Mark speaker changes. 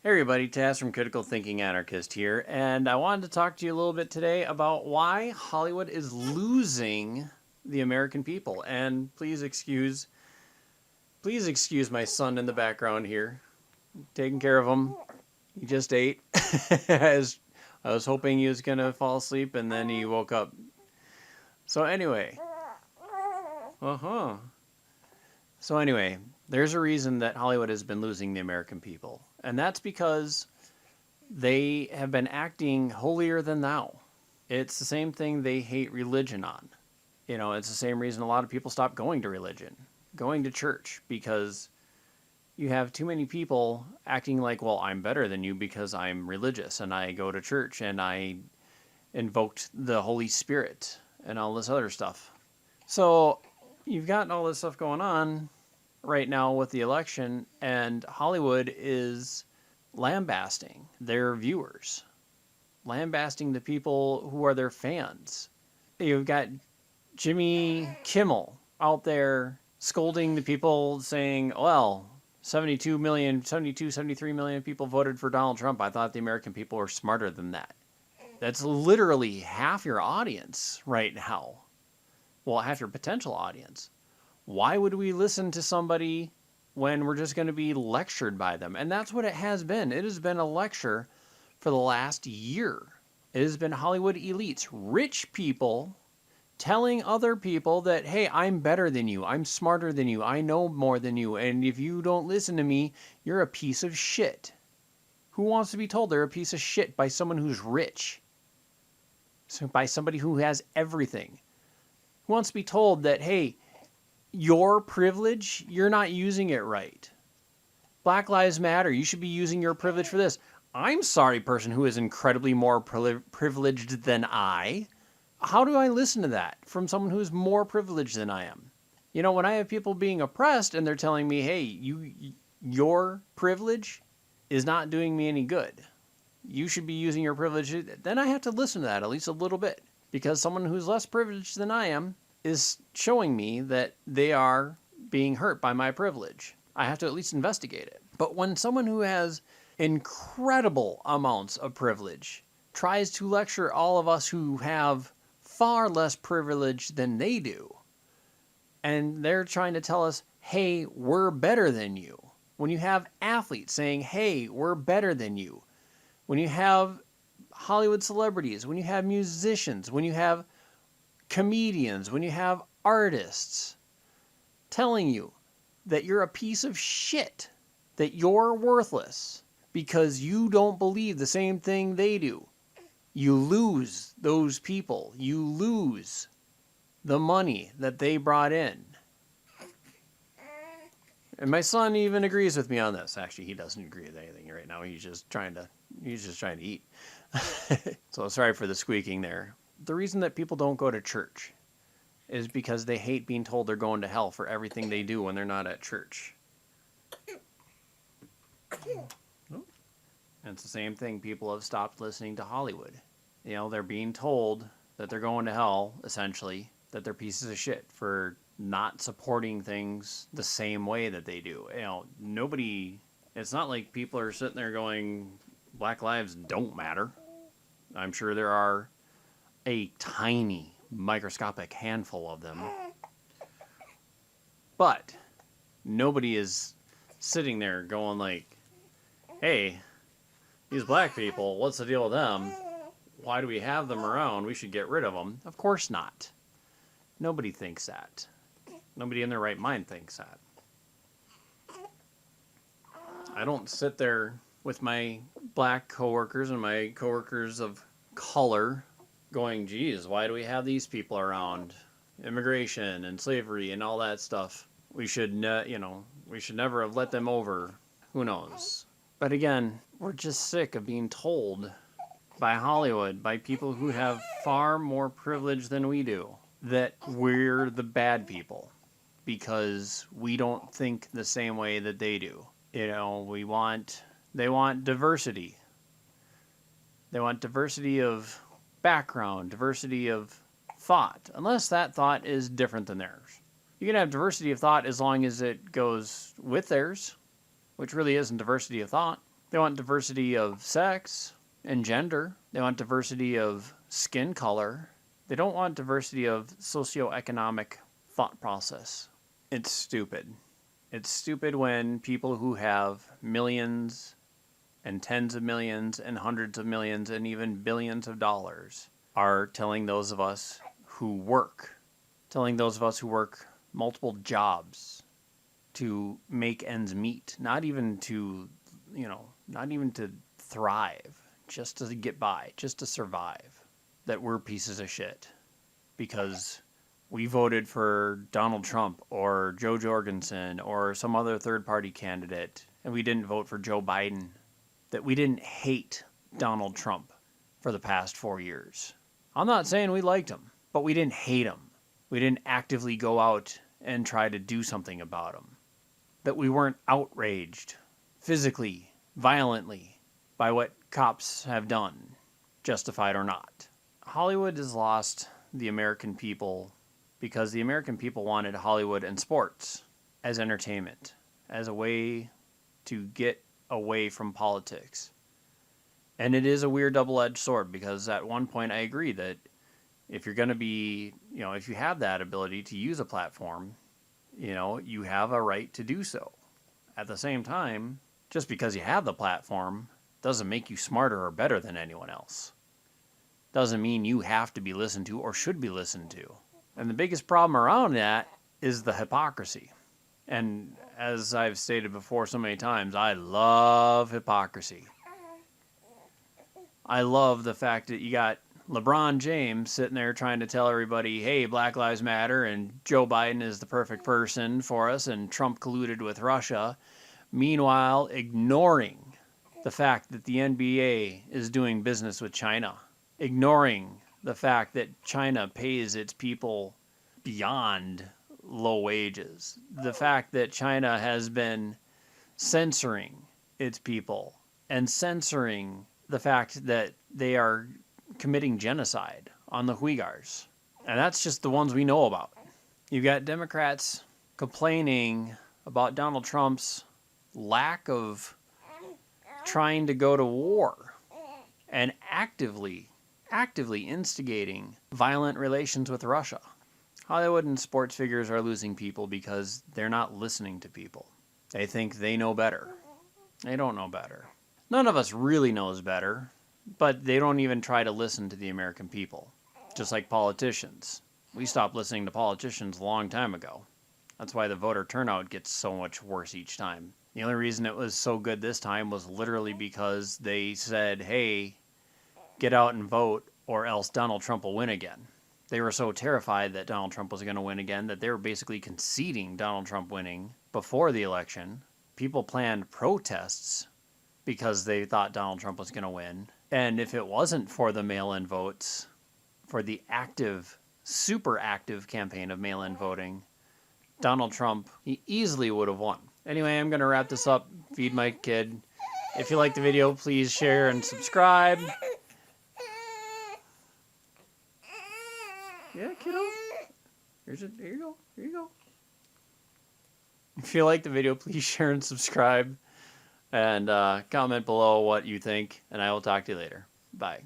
Speaker 1: Hey everybody, Taz from Critical Thinking Anarchist here, and I wanted to talk to you a little bit today about why Hollywood is losing the American people. And please excuse my son in the background here, taking care of him. He just ate. As I was hoping he was gonna fall asleep, and then he woke up. So anyway, uh huh. So anyway, there's a reason that Hollywood has been losing the American people, and that's because they have been acting holier than thou. It's the same thing they hate religion on. It's the same reason a lot of people stop going to religion, going to church, because you have too many people acting like, well, I'm better than you because I'm religious and I go to church and I invoked the Holy Spirit and all this other stuff. So you've got all this stuff going on right now with the election, and Hollywood is lambasting their viewers, lambasting the people who are their fans. You've got Jimmy Kimmel out there scolding the people, saying, well, 73 million people voted for Donald Trump. I thought the American people were smarter than that. That's literally half your audience right now. Well, half your potential audience. Why would we listen to somebody when we're just going to be lectured by them? And that's what it has been. It has been a lecture for the last year. It has been Hollywood elites, rich people, telling other people that, hey, I'm better than you, I'm smarter than you, I know more than you, and if you don't listen to me, you're a piece of shit. Who wants to be told they're a piece of shit by someone who's rich? So by somebody who has everything? Who wants to be told that, hey, your privilege, you're not using it right? Black Lives Matter, you should be using your privilege for this. I'm sorry, person who is incredibly more privileged than I. How do I listen to that from someone who is more privileged than I am? When I have people being oppressed and they're telling me, hey, your privilege is not doing me any good, you should be using your privilege, then I have to listen to that at least a little bit, because someone who's less privileged than I am is showing me that they are being hurt by my privilege. I have to at least investigate it. But when someone who has incredible amounts of privilege tries to lecture all of us who have far less privilege than they do, and they're trying to tell us, hey, we're better than you. When you have athletes saying, hey, we're better than you. When you have Hollywood celebrities, when you have musicians, when you have comedians, when you have artists telling you that you're a piece of shit, that you're worthless because you don't believe the same thing they do, you lose those people. You lose the money that they brought in. And my son even agrees with me on this. Actually, he doesn't agree with anything right now. He's just trying to eat. So sorry for the squeaking there. The reason that people don't go to church is because they hate being told they're going to hell for everything they do when they're not at church. And it's the same thing. People have stopped listening to Hollywood. They're being told that they're going to hell, essentially, that they're pieces of shit for not supporting things the same way that they do. It's not like people are sitting there going, Black lives don't matter. I'm sure there are a tiny, microscopic handful of them. But nobody is sitting there going like, hey, these black people, what's the deal with them? Why do we have them around? We should get rid of them. Of course not. Nobody thinks that. Nobody in their right mind thinks that. I don't sit there with my black coworkers and my coworkers of color going, geez, why do we have these people around? Immigration and slavery and all that stuff. We should never have let them over. Who knows? But again, we're just sick of being told by Hollywood, by people who have far more privilege than we do, that we're the bad people because we don't think the same way that they do. They want diversity. They want diversity of background, diversity of thought, unless that thought is different than theirs. You can have diversity of thought as long as it goes with theirs, which really isn't diversity of thought. They want diversity of sex and gender. They want diversity of skin color. They don't want diversity of socioeconomic thought process. It's stupid. It's stupid when people who have millions and tens of millions and hundreds of millions and even billions of dollars are telling those of us who work multiple jobs to make ends meet, not even to thrive, just to get by, just to survive, that we're pieces of shit because we voted for Donald Trump or Joe Jorgensen or some other third-party candidate, and we didn't vote for Joe Biden, that we didn't hate Donald Trump for the past 4 years. I'm not saying we liked him, but we didn't hate him. We didn't actively go out and try to do something about him. That we weren't outraged physically, violently, by what cops have done, justified or not. Hollywood has lost the American people because the American people wanted Hollywood and sports as entertainment, as a way to get away from politics. And it is a weird double-edged sword because at one point I agree that if you're going to be, if you have that ability to use a platform, you have a right to do so. At the same time, just because you have the platform doesn't make you smarter or better than anyone else. Doesn't mean you have to be listened to or should be listened to. And the biggest problem around that is the hypocrisy. And as I've stated before so many times, I love hypocrisy. I love the fact that you got LeBron James sitting there trying to tell everybody, hey, Black Lives Matter and Joe Biden is the perfect person for us and Trump colluded with Russia. Meanwhile, ignoring the fact that the NBA is doing business with China. Ignoring the fact that China pays its people beyond low wages. The fact that China has been censoring its people and censoring the fact that they are committing genocide on the Uyghurs. And that's just the ones we know about. You've got Democrats complaining about Donald Trump's lack of trying to go to war and actively instigating violent relations with Russia. Hollywood and sports figures are losing people because they're not listening to people. They think they know better. They don't know better. None of us really knows better, but they don't even try to listen to the American people. Just like politicians. We stopped listening to politicians a long time ago. That's why the voter turnout gets so much worse each time. The only reason it was so good this time was literally because they said, hey, get out and vote or else Donald Trump will win again. They were so terrified that Donald Trump was going to win again that they were basically conceding Donald Trump winning before the election. People planned protests because they thought Donald Trump was going to win. And if it wasn't for the mail-in votes, for the active, super active campaign of mail-in voting, Donald Trump, he easily would have won. Anyway, I'm going to wrap this up. Feed my kid. If you like the video, please share and subscribe. Yeah, kiddo. Here you go. Here you go. If you like the video, please share and subscribe. And comment below what you think. And I will talk to you later. Bye.